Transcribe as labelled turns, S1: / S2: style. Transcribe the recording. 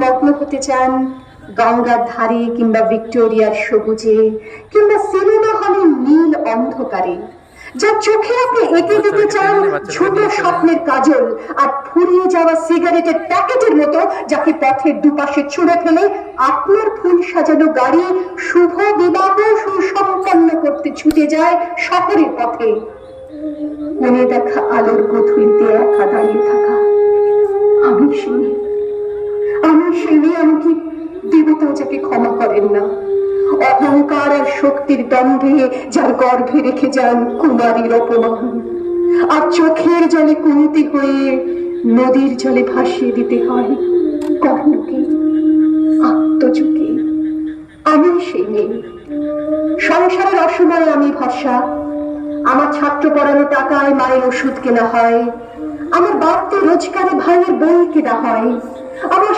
S1: মগ্ন হতে চান গঙ্গার ধারে কিংবা ভিক্টোরিয়ার সবুজে কিংবা সিনেমা হলের নীল অন্ধকারে, যার চোখে আপনি এঁকে দিতে চান ছোট স্বপ্নের কাজল আর ফুরিয়ে যাওয়া সিগারেটের প্যাকেটের মতো, যাকে পথের দুপাশে ছুঁড়ে ফেলে আপনার ফুল সাজানো গাড়ি শুভ বিবাহ সুসম্পন্ন করতে ছুটে যায় শহরের পথে। মনে দেখা আলোর গধূলিতে একা দাঁড়িয়ে থাকা আমি সেই মেয়ে, আমি কি দেবতা যাকে ক্ষমা করেন না, অহংকার আর শক্তির দ্বন্দ্বে যার গর্ভে রেখে যান কুমারীর অপমান, আর চোখের জলে কুন্তি হয়ে নদীর জলে ভাসিয়ে দিতে হয় কর্ণকে আত্মযুগে। আমি সেই মেয়ে। সংসারের অসময়ে আমি ভরসা, আমার ছাত্র পড়ানো টাকায় মায়ের ওষুধ কেনা হয়, আমার বাড়তি রোজগারে ভাইয়ের বই কেনা হয়, আমার